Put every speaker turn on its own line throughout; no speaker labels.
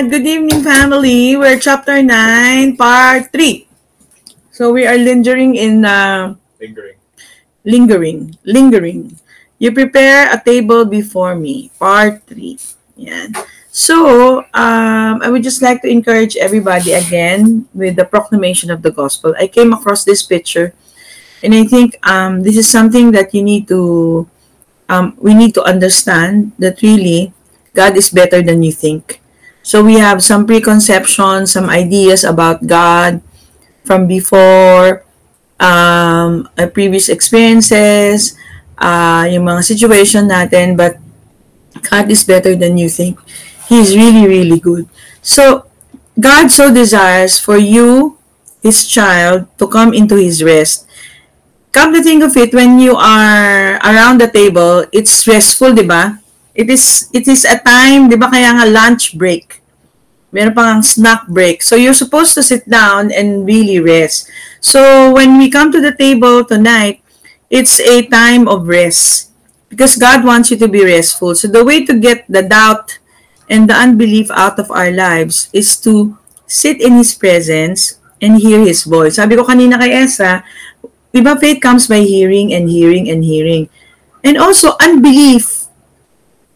Good evening, family. We're chapter 9, part 3. So we are lingering in lingering. You prepare a table before me, part 3. Yan. So, I would just like to encourage everybody again with the proclamation of the gospel. I came across this picture, and I think this is something that we need to understand, that really God is better than you think. So we have some preconceptions, some ideas about God from before, our previous experiences, yung mga situation natin, but God is better than you think. He is really, really good. So, God so desires for you, His child, to come into His rest. Come to think of it, when you are around the table, it's restful, di ba? It is a time, di ba, kaya nga lunch break. Meron pang snack break. So, you're supposed to sit down and really rest. So, when we come to the table tonight, it's a time of rest. Because God wants you to be restful. So, the way to get the doubt and the unbelief out of our lives is to sit in His presence and hear His voice. Sabi ko kanina kay Esa, diba, faith comes by hearing and hearing and hearing. And also, unbelief,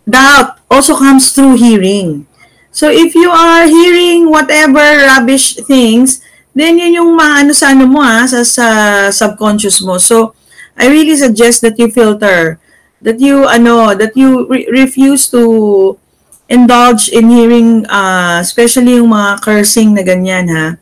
doubt, also comes through hearing. So, if you are hearing whatever rubbish things, then yun yung maano sa ano mo sa subconscious mo. So, I really suggest that you filter, that you refuse to indulge in hearing, especially yung mga cursing na ganyan, ha.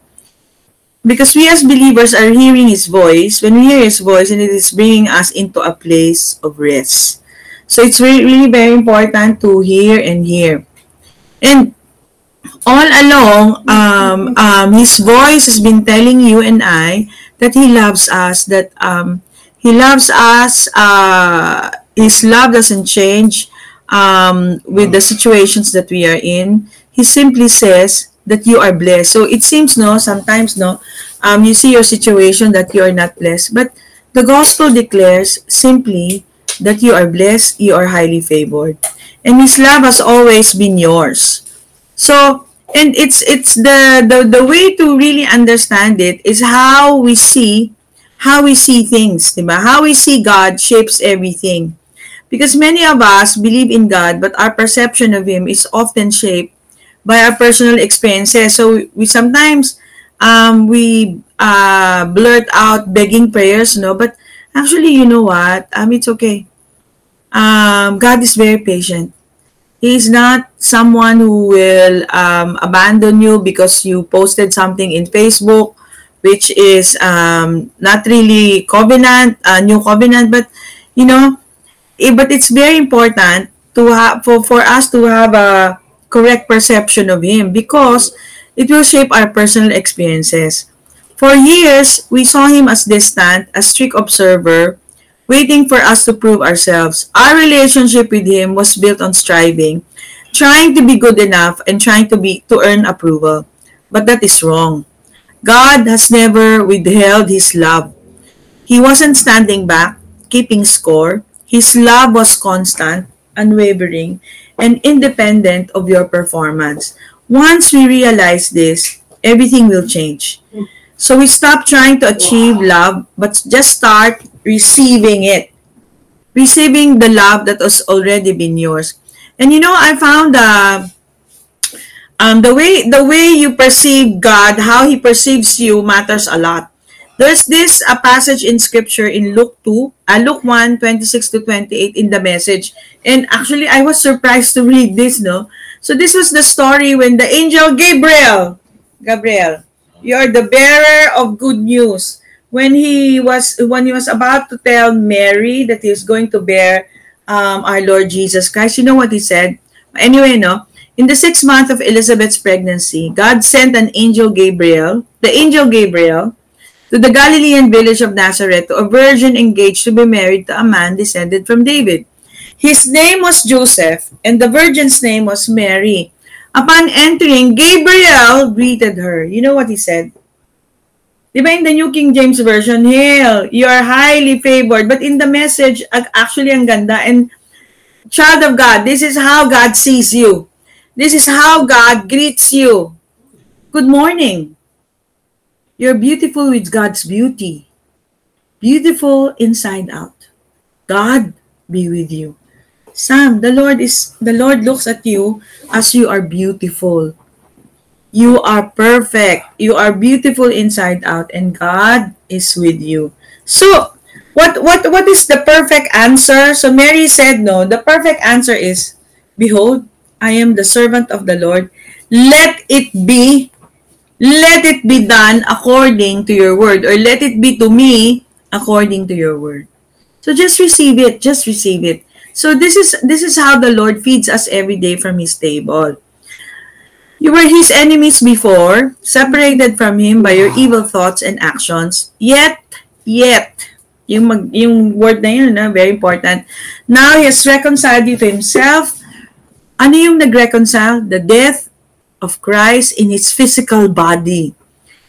Because we as believers are hearing His voice. When we hear His voice, and it is bringing us into a place of rest. So it's really very important to hear and hear. And all along, His voice has been telling you and I that He loves us, that He loves us. His love doesn't change with the situations that we are in. He simply says that you are blessed. So it seems, sometimes, you see your situation that you are not blessed. But the gospel declares simply that you are blessed, you are highly favored. And His love has always been yours. So, and it's the way to really understand it is how we see things, diba? How we see God shapes everything. Because many of us believe in God, but our perception of Him is often shaped by our personal experiences. So we sometimes we blurt out begging prayers, but actually, you know what? It's okay. God is very patient. He is not someone who will abandon you because you posted something in Facebook, which is not really covenant, new covenant, but but it's very important to have for us to have a correct perception of Him, because it will shape our personal experiences. For years, we saw Him as distant, a strict observer, waiting for us to prove ourselves. Our relationship with Him was built on striving, trying to be good enough and trying to earn approval. But that is wrong. God has never withheld His love. He wasn't standing back, keeping score. His love was constant, unwavering, and independent of your performance. Once we realize this, everything will change. So we stop trying to achieve love, but just start receiving it. Receiving the love that has already been yours. And I found the way you perceive God, how He perceives you, matters a lot. There's this passage in scripture in Luke 1, 26 to 28 in the Message. And actually, I was surprised to read this, So this was the story when the angel Gabriel, you are the bearer of good news. When he was about to tell Mary that he was going to bear our Lord Jesus Christ, you know what he said? Anyway, in the 6th month of Elizabeth's pregnancy, God sent the angel Gabriel, to the Galilean village of Nazareth, to a virgin engaged to be married to a man descended from David. His name was Joseph, and the virgin's name was Mary. Upon entering, Gabriel greeted her. You know what he said? Diba in the New King James Version, Hail, you are highly favored. But in the Message, actually ang ganda. And child of God, this is how God sees you. This is how God greets you. Good morning. You're beautiful with God's beauty. Beautiful inside out. God be with you. Sam, the Lord looks at you as you are beautiful. You are perfect. You are beautiful inside out, and God is with you. So, what is the perfect answer? So Mary said no. The perfect answer is, behold, I am the servant of the Lord. Let it be done according to your word, or let it be to me according to your word. So just receive it. Just receive it. So this is how the Lord feeds us every day from His table. You were His enemies before, separated from Him by your evil thoughts and actions. Yet, yung word na yun, very important. Now He has reconciled you to Himself. Ano yung nag-reconcile? The death of Christ in His physical body.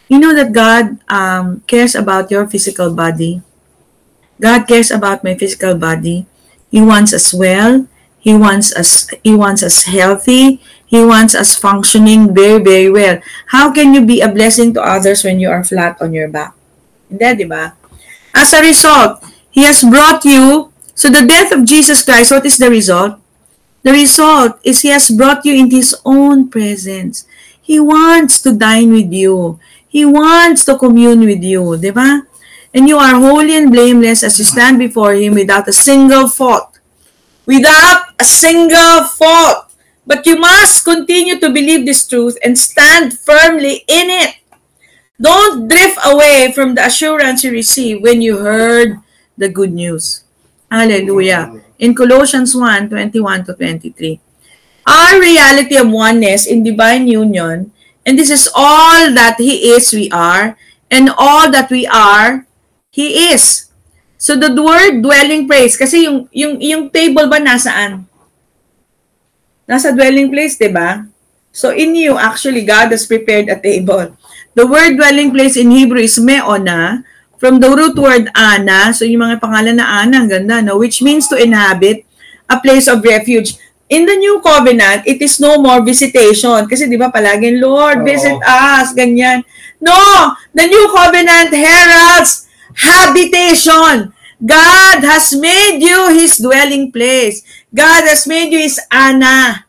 You know that God cares about your physical body. God cares about my physical body. He wants us well. He wants us healthy. He wants us functioning very, very well. How can you be a blessing to others when you are flat on your back? Hindi, di ba? As a result, He has brought you, so the death of Jesus Christ, what is the result? The result is He has brought you into His own presence. He wants to dine with you. He wants to commune with you, di ba? And you are holy and blameless as you stand before Him without a single fault. Without a single fault. But you must continue to believe this truth and stand firmly in it. Don't drift away from the assurance you received when you heard the good news. Hallelujah. In Colossians 1:21-23. Our reality of oneness in divine union, and this is all that He is, we are, and all that we are, He is. So the word dwelling place, kasi yung table ba nasaan? Nasa dwelling place, di ba? So in you, actually, God has prepared a table. The word dwelling place in Hebrew is meona, from the root word ana. So yung mga pangalan na ana, ang ganda, no? Which means to inhabit, a place of refuge. In the new covenant, it is no more visitation. Kasi di ba palaging, Lord, visit us, ganyan. No! The new covenant heralds habitation. God has made you His dwelling place. God has made you His ana.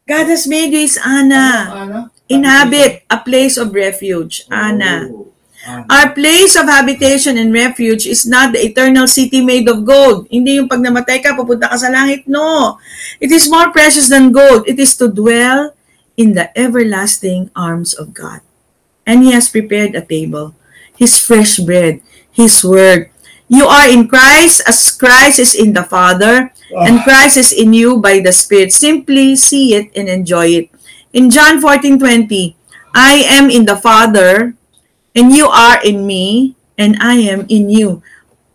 God has made you His ana. Inhabit, a place of refuge. Ana. Our place of habitation and refuge is not the eternal city made of gold. Hindi yung pag namatay ka, pupunta ka sa langit. No. It is more precious than gold. It is to dwell in the everlasting arms of God. And He has prepared a table. His fresh bread, His word. You are in Christ as Christ is in the Father, and Christ is in you by the Spirit. Simply see it and enjoy it. In John 14:20, I am in the Father, and you are in me, and I am in you.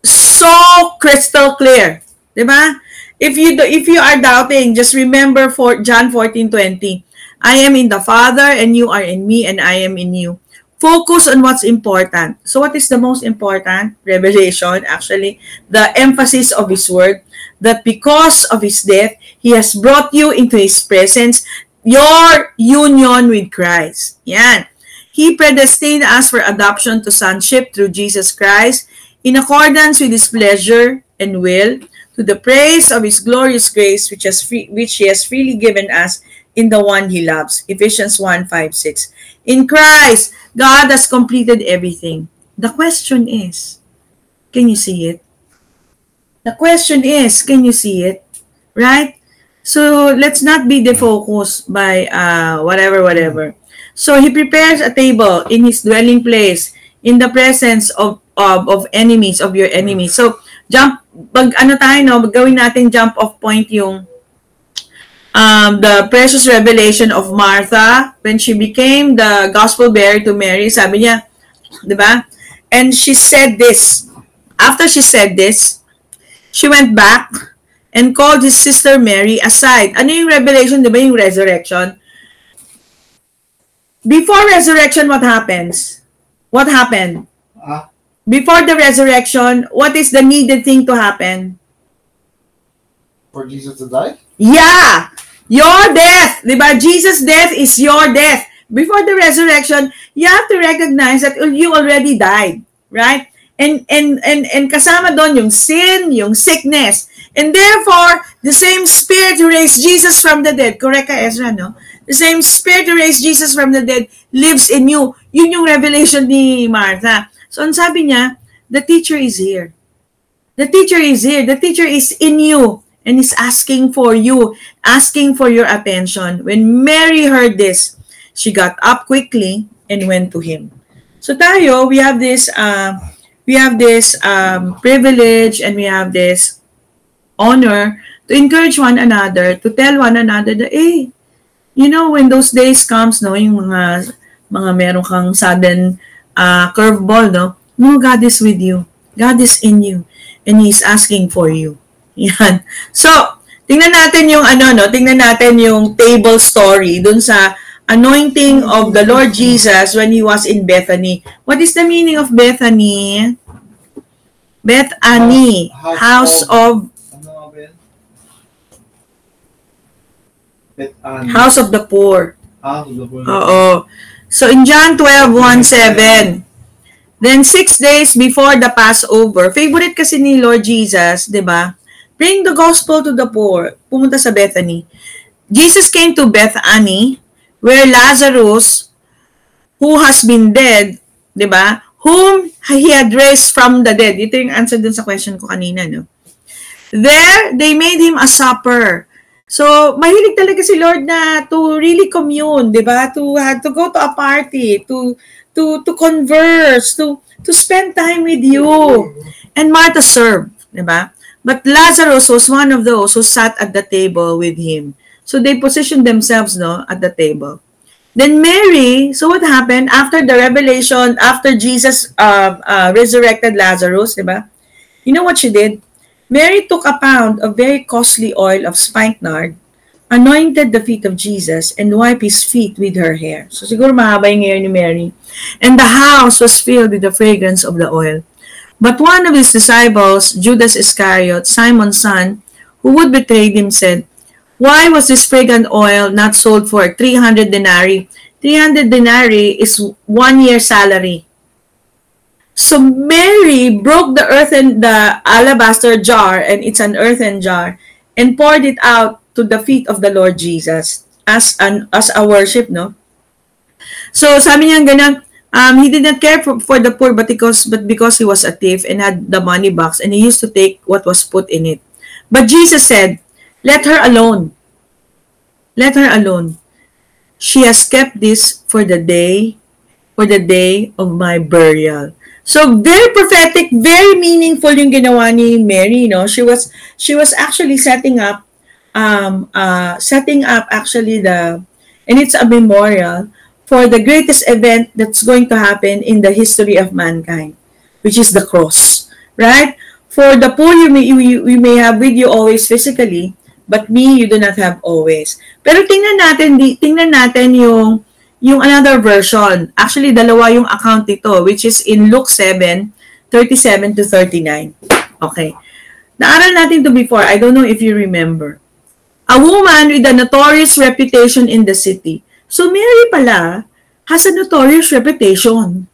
So crystal clear. Diba? If you are doubting, just remember John 14:20. I am in the Father, and you are in me, and I am in you. Focus on what's important. So what is the most important? Revelation, actually. The emphasis of His word. That because of His death, He has brought you into His presence. Your union with Christ. Yan. He predestined us for adoption to sonship through Jesus Christ in accordance with His pleasure and will, to the praise of His glorious grace which He has freely given us in the one He loves. Ephesians 1:5-6. In Christ, God has completed everything. The question is, can you see it? The question is, can you see it? Right? So let's not be defocused by whatever. So He prepares a table in His dwelling place in the presence of enemies, of your enemies. So gawin natin jump off point yung the precious revelation of Martha when she became the gospel bearer to Mary. Sabi niya, di ba? And she said this. After she said this, she went back and called his sister Mary aside. Ano yung revelation? Di ba yung resurrection? Before resurrection, what happens? What happened? Before the resurrection, what is the needed thing to happen?
For Jesus to die?
Yeah! Your death, di ba? Jesus' death is your death. Before the resurrection, you have to recognize that you already died, right? And kasama doon yung sin, yung sickness. And therefore, the same Spirit who raised Jesus from the dead, correct ka, Ezra, no? The same Spirit who raised Jesus from the dead lives in you. Yun yung revelation ni Martha. So, ang sabi niya, the teacher is here. The teacher is here. The teacher is in you and is asking for you, asking for your attention. When Mary heard this, she got up quickly and went to him. So tayo, we have this privilege and we have this honor to encourage one another, to tell one another that, hey, you know, when those days comes, no, yung mga meron kang sudden curveball, no, God is with you. God is in you. And He's asking for you. Yan. So, tingnan natin yung tingnan natin yung table story dun sa anointing of the Lord Jesus when He was in Bethany. What is the meaning of Bethany? Bethany, house of the poor. Oo. So in John 12:1-7, then 6 days before the Passover, favorite kasi ni Lord Jesus, di ba? Bring the gospel to the poor. Pumunta sa Bethany. Jesus came to Bethany, where Lazarus, who has been dead, di ba? Whom He had raised from the dead. Ito yung answer dun sa question ko kanina, no? There, they made Him a supper. So, mahilig talaga si Lord na to really commune, di ba? To go to a party, to converse, to spend time with you. And Martha served, di ba? But Lazarus was one of those who sat at the table with him. So they positioned themselves, at the table. Then Mary, so what happened after the revelation, after Jesus resurrected Lazarus, di ba? You know what she did? Mary took a pound of very costly oil of spikenard, anointed the feet of Jesus, and wiped His feet with her hair. So siguro mahaba yung hair ni Mary. And the house was filled with the fragrance of the oil. But one of His disciples, Judas Iscariot, Simon's son, who would betray Him, said, "Why was this fragrant oil not sold for 300 denarii? 300 denarii is 1 year's salary." So Mary broke the alabaster jar, and it's an earthen jar, and poured it out to the feet of the Lord Jesus as a worship, no? So sabi niya ganun, He did not care for the poor, but because He was a thief and had the money box, and He used to take what was put in it. But Jesus said, "Let her alone. Let her alone. She has kept this for the day of my burial." So very prophetic, very meaningful yung ginawa ni Mary, no? She was actually setting up actually and it's a memorial for the greatest event that's going to happen in the history of mankind, which is the cross, right? For the poor, you may have with you always physically, but me, you do not have always. Pero tingnan natin yung another version. Actually, dalawa yung account ito, which is in Luke 7:37-39. Okay. Naaral natin to before. I don't know if you remember. A woman with a notorious reputation in the city. So, Mary pala has a notorious reputation.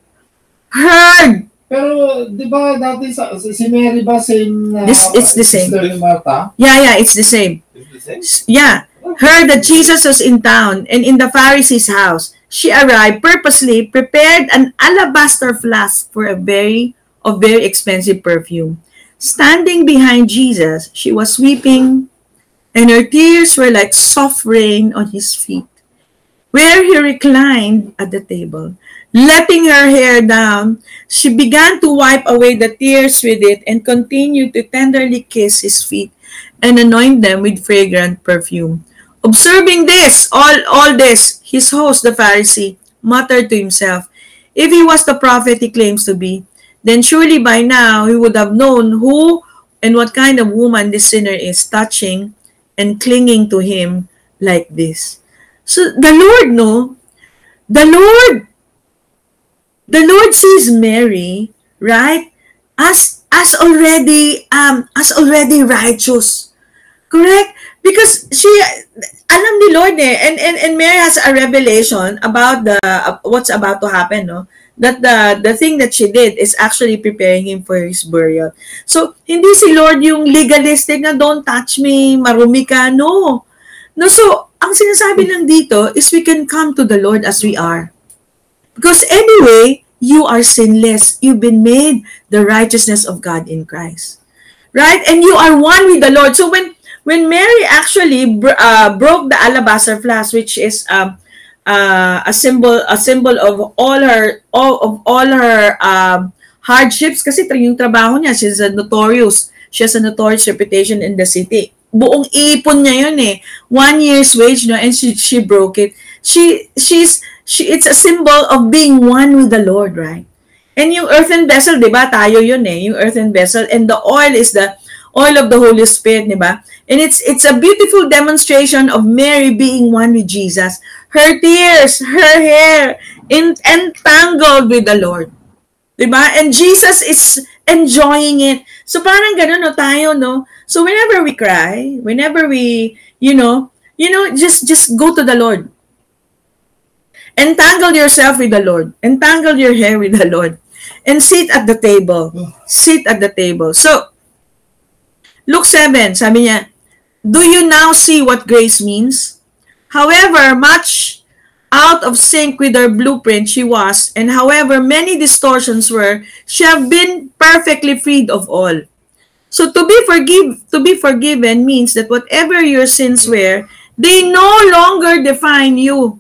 Heard.
Pero, di ba dati si Mary ba same
it's the same.
Martha?
Yeah, it's the same.
It's the same?
Yeah. Heard that Jesus was in town and in the Pharisee's house. She arrived, purposely prepared an alabaster flask for a very expensive perfume. Standing behind Jesus, she was weeping, and her tears were like soft rain on His feet, where He reclined at the table. Letting her hair down, she began to wipe away the tears with it and continued to tenderly kiss His feet and anoint them with fragrant perfume. Observing this, all this, his host, the Pharisee, muttered to himself, "If he was the prophet he claims to be, then surely by now he would have known who and what kind of woman this sinner is, touching and clinging to him like this." So the Lord, the Lord sees Mary, right, as already righteous. Correct? Because alam ni Lord and Mary has a revelation about what's about to happen, no? That the thing that she did is actually preparing him for his burial. So, hindi si Lord yung legalistic na don't touch me, marumi ka. No. No, so, ang sinasabi lang dito is we can come to the Lord as we are. Because anyway, you are sinless. You've been made the righteousness of God in Christ. Right? And you are one with the Lord. So when Mary actually broke the alabaster flask, which is a symbol of all her hardships, kasi yung trabaho niya, she has a notorious reputation in the city. Buong ipon niya yun 1 year's wage, no, and she broke it. It's a symbol of being one with the Lord, right? And yung earthen vessel, di ba? Tayo yun yung earthen vessel. And the oil is the oil of the Holy Spirit, di ba? And it's a beautiful demonstration of Mary being one with Jesus. Her tears, her hair, entangled with the Lord. Di ba? And Jesus is enjoying it. So parang ganun, no, tayo, no? So whenever we cry, whenever we, just go to the Lord. Entangle yourself with the Lord. Entangle your hair with the Lord. And sit at the table. Sit at the table. So, Luke 7, sabi niya, do you now see what grace means? However much out of sync with her blueprint she was, and however many distortions were, she have been perfectly freed of all. So, to be forgiven means that whatever your sins were, they no longer define you.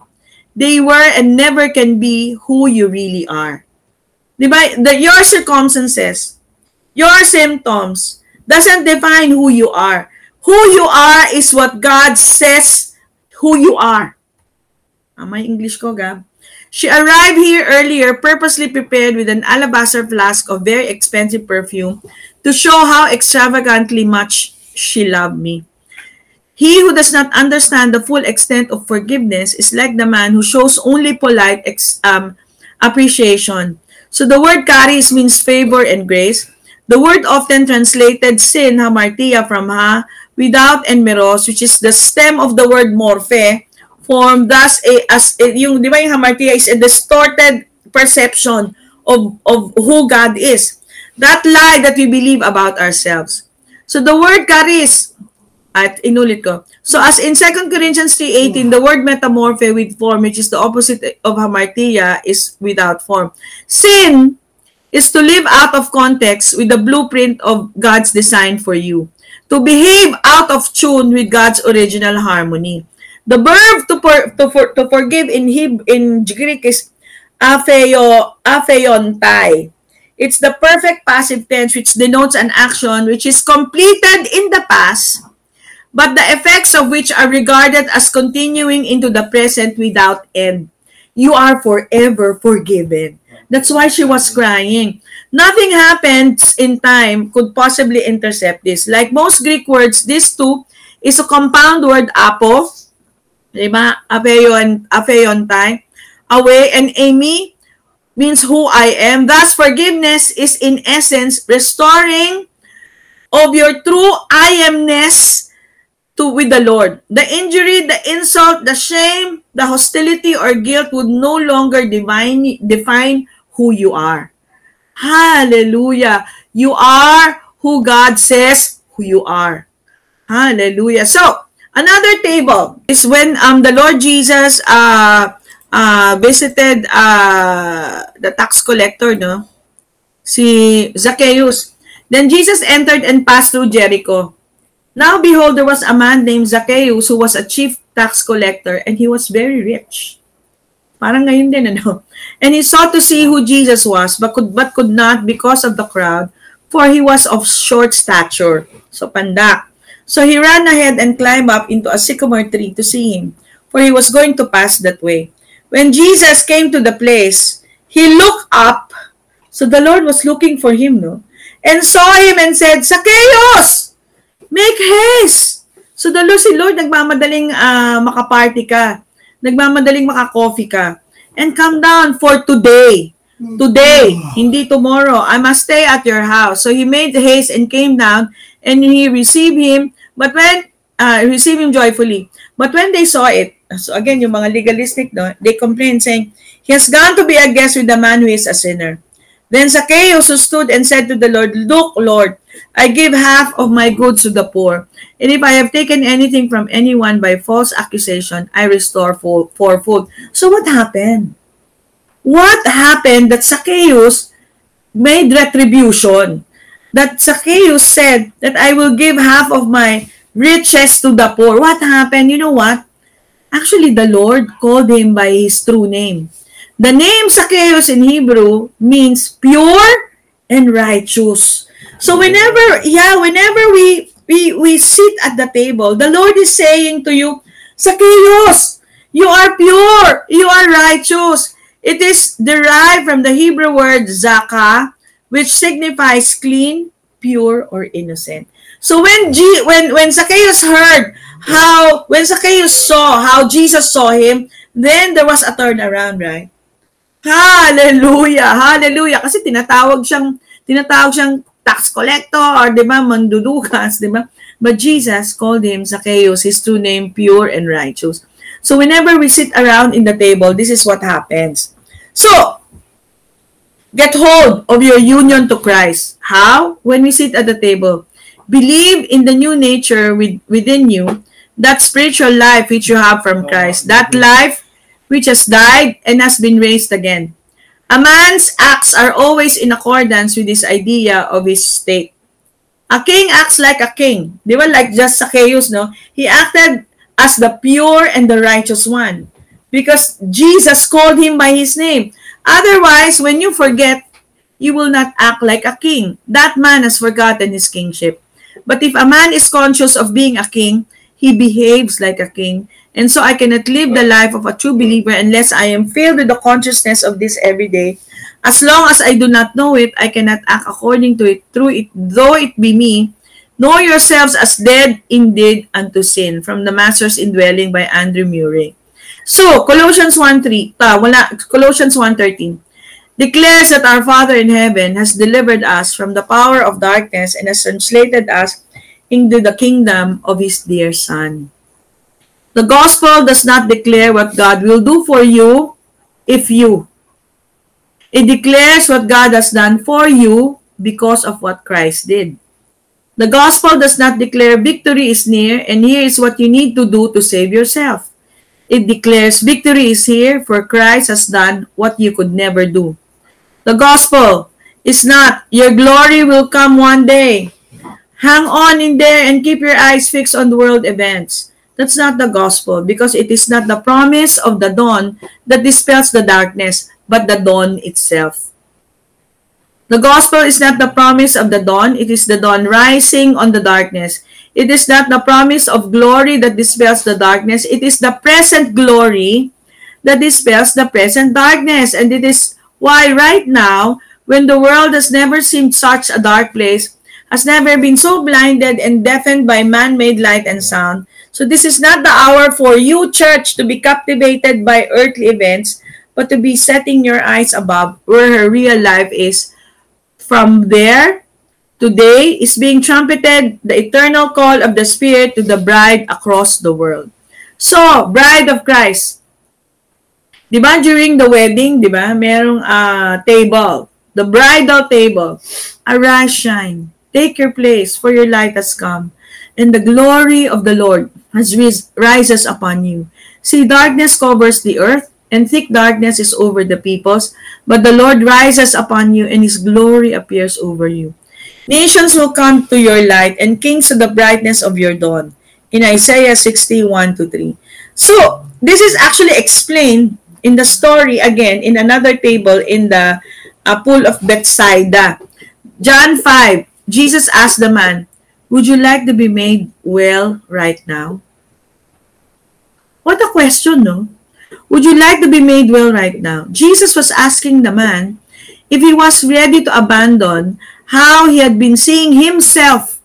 They were and never can be who you really are. Diba? Your circumstances, your symptoms, doesn't define who you are. Who you are is what God says who you are. May English ko, Gab. She arrived here earlier, purposely prepared with an alabaster flask of very expensive perfume to show how extravagantly much she loved me. He who does not understand the full extent of forgiveness is like the man who shows only polite appreciation. So the word charis means favor and grace. The word often translated sin, hamartia, from ha, without, and meros, which is the stem of the word morphe, form thus yung, di ba yung hamartia is a distorted perception of who God is. That lie that we believe about ourselves. So the word charis, at inulit ko. So as in 2 Corinthians 3:18, the word metamorphe with form, which is the opposite of hamartia, is without form. Sin is to live out of context with the blueprint of God's design for you. To behave out of tune with God's original harmony. The verb to forgive in Greek is apheiontai. It's the perfect passive tense which denotes an action which is completed in the past, but the effects of which are regarded as continuing into the present without end. You are forever forgiven. That's why she was crying. Nothing happens in time could possibly intercept this. Like most Greek words, this too is a compound word apo, diba? Apheiontai, away, and ami means who I am. Thus, forgiveness is in essence restoring of your true I amness with the Lord. The injury, the insult, the shame, the hostility or guilt would no longer define who you are. Hallelujah. You are who God says who you are. Hallelujah. So, another table is when the Lord Jesus visited the tax collector, no? Si Zacchaeus. Then Jesus entered and passed through Jericho. Now behold, there was a man named Zacchaeus who was a chief tax collector, and he was very rich. Parang ngayon din, ano? And he sought to see who Jesus was, but could not because of the crowd, for he was of short stature. So pandak. So he ran ahead and climbed up into a sycamore tree to see him, for he was going to pass that way. When Jesus came to the place, he looked up. So the Lord was looking for him, no? And saw him and said, Zacchaeus! Make haste! So si Lord nagmamadaling makaparty ka. Nagmamadaling maka-coffee ka. And come down for today. Today, hindi tomorrow. I must stay at your house. So he made haste and came down, and he received him. But when receive him joyfully. But when they saw it, so again, yung mga legalistic, no, they complained saying, he has gone to be a guest with a man who is a sinner. Then Zacchaeus who stood and said to the Lord, look, Lord, I give half of my goods to the poor. And if I have taken anything from anyone by false accusation, I restore fourfold. So what happened? What happened that Zacchaeus made retribution? That Zacchaeus said that I will give half of my riches to the poor. What happened? You know what? Actually, the Lord called him by his true name. The name Zacchaeus in Hebrew means pure and righteous. So whenever we sit at the table, the Lord is saying to you, Zacchaeus, you are pure, you are righteous. It is derived from the Hebrew word zaka, which signifies clean, pure, or innocent. So when Zacchaeus heard when Zacchaeus saw how Jesus saw him, then there was a turnaround, right? Hallelujah! Hallelujah! Kasi tinatawag siyang tax collector or, di ba, mandudukas, di ba? But Jesus called him Zacchaeus, his true name, pure and righteous. So whenever we sit around in the table, this is what happens. So, get hold of your union to Christ. How? When we sit at the table. Believe in the new nature within you, that spiritual life which you have from Christ, that life which has died and has been raised again. A man's acts are always in accordance with his idea of his state. A king acts like a king. They were like just Zacchaeus, no? He acted as the pure and the righteous one because Jesus called him by his name. Otherwise, when you forget, you will not act like a king. That man has forgotten his kingship. But if a man is conscious of being a king, he behaves like a king. And so I cannot live the life of a true believer unless I am filled with the consciousness of this every day. As long as I do not know it, I cannot act according to it, through it, though it be me. Know yourselves as dead indeed unto sin, from the Master's Indwelling by Andrew Murray. So, Colossians 1:13 declares that our Father in heaven has delivered us from the power of darkness and has translated us into the kingdom of His dear Son. The gospel does not declare what God will do for you if you. It declares what God has done for you because of what Christ did. The gospel does not declare victory is near and here is what you need to do to save yourself. It declares victory is here for Christ has done what you could never do. The gospel is not your glory will come one day. Hang on in there and keep your eyes fixed on the world events. That's not the gospel because it is not the promise of the dawn that dispels the darkness, but the dawn itself. The gospel is not the promise of the dawn, it is the dawn rising on the darkness. It is not the promise of glory that dispels the darkness, it is the present glory that dispels the present darkness. And it is why right now, when the world has never seemed such a dark place, has never been so blinded and deafened by man-made light and sound. So this is not the hour for you, church, to be captivated by earthly events, but to be setting your eyes above where her real life is. From there, today is being trumpeted the eternal call of the Spirit to the bride across the world. So, bride of Christ. Diba during the wedding, diba, merong table, the bridal table. Arise, shine. Take your place, for your light has come, and the glory of the Lord rises upon you. See, darkness covers the earth, and thick darkness is over the peoples, but the Lord rises upon you, and His glory appears over you. Nations will come to your light, and kings to the brightness of your dawn. In Isaiah 61:3. So, this is actually explained in the story again in another table in the pool of Bethsaida. John 5. Jesus asked the man, would you like to be made well right now? What a question, no? Would you like to be made well right now? Jesus was asking the man if he was ready to abandon how he had been seeing himself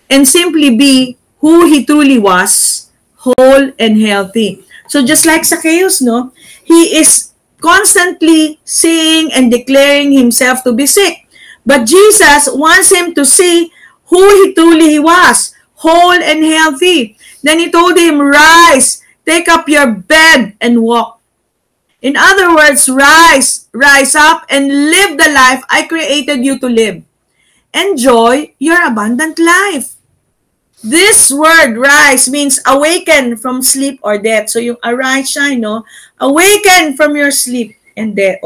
and simply be who he truly was, whole and healthy. So just like Zacchaeus, no? He is constantly saying and declaring himself to be sick. But Jesus wants him to see who he truly was, whole and healthy. Then he told him, rise, take up your bed and walk. In other words, rise up and live the life I created you to live. Enjoy your abundant life. This word, rise, means awaken from sleep or death. So yung arise, shine, no? Awaken from your sleep and death.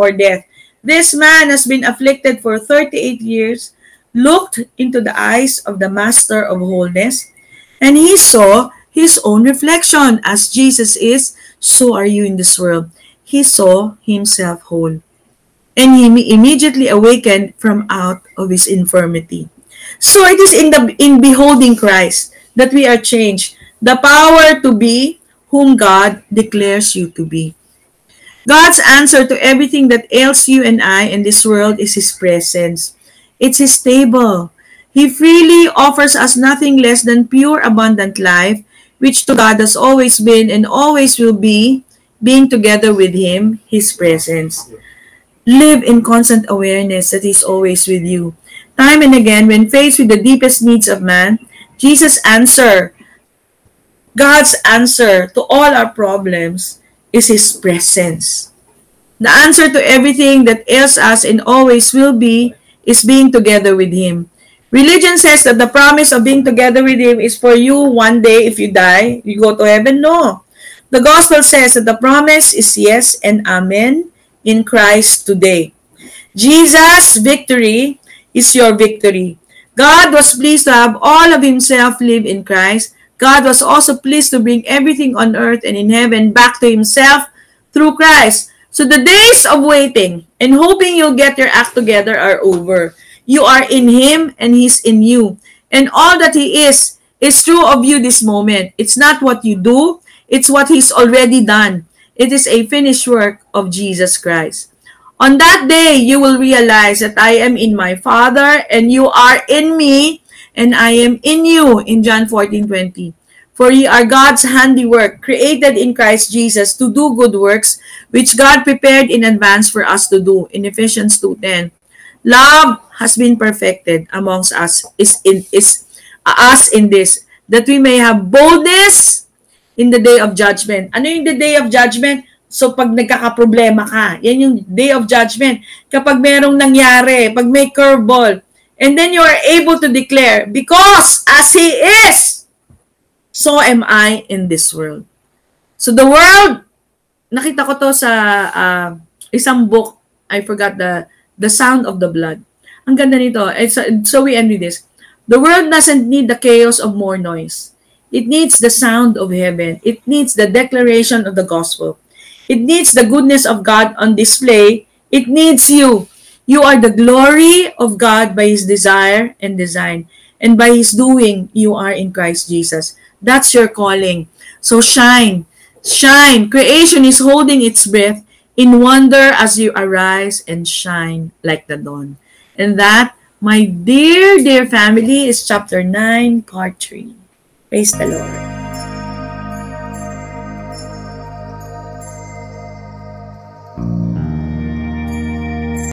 This man has been afflicted for 38 years, looked into the eyes of the Master of Wholeness, and he saw his own reflection. As Jesus is, so are you in this world. He saw himself whole. And he immediately awakened from out of his infirmity. So it is in beholding Christ that we are changed. The power to be whom God declares you to be. God's answer to everything that ails you and I in this world is His presence. It's His table. He freely offers us nothing less than pure, abundant life, which to God has always been and always will be, being together with Him, His presence. Live in constant awareness that He's always with you. Time and again, when faced with the deepest needs of man, Jesus' answer, God's answer to all our problems is His presence. The answer to everything that ails us and always will be is being together with Him. Religion says that the promise of being together with Him is for you one day if you die, you go to heaven. No. The gospel says that the promise is yes and amen in Christ today. Jesus' victory is your victory. God was pleased to have all of Himself live in Christ. God was also pleased to bring everything on earth and in heaven back to Himself through Christ. So the days of waiting and hoping you'll get your act together are over. You are in Him and He's in you. And all that He is true of you this moment. It's not what you do, it's what He's already done. It is a finished work of Jesus Christ. On that day, you will realize that I am in my Father and you are in me and I am in you in John 14:20. For ye are God's handiwork, created in Christ Jesus to do good works, which God prepared in advance for us to do in Ephesians 2:10. Love has been perfected amongst us us in this, that we may have boldness in the day of judgment. Ano yung the day of judgment? So pag nagkakaproblema ka, yan yung day of judgment. Kapag merong nangyari, pag may curveball, and then you are able to declare, because as He is, so am I in this world. So the world, nakita ko to sa isang book, I forgot the Sound of the Blood. Ang ganda nito. So we end with this. The world doesn't need the chaos of more noise. It needs the sound of heaven. It needs the declaration of the gospel. It needs the goodness of God on display. It needs you. You are the glory of God by His desire and design. And by His doing, you are in Christ Jesus. That's your calling. So shine. Shine. Creation is holding its breath in wonder as you arise and shine like the dawn. And that, my dear, dear family, is chapter 9, part 3. Praise the Lord.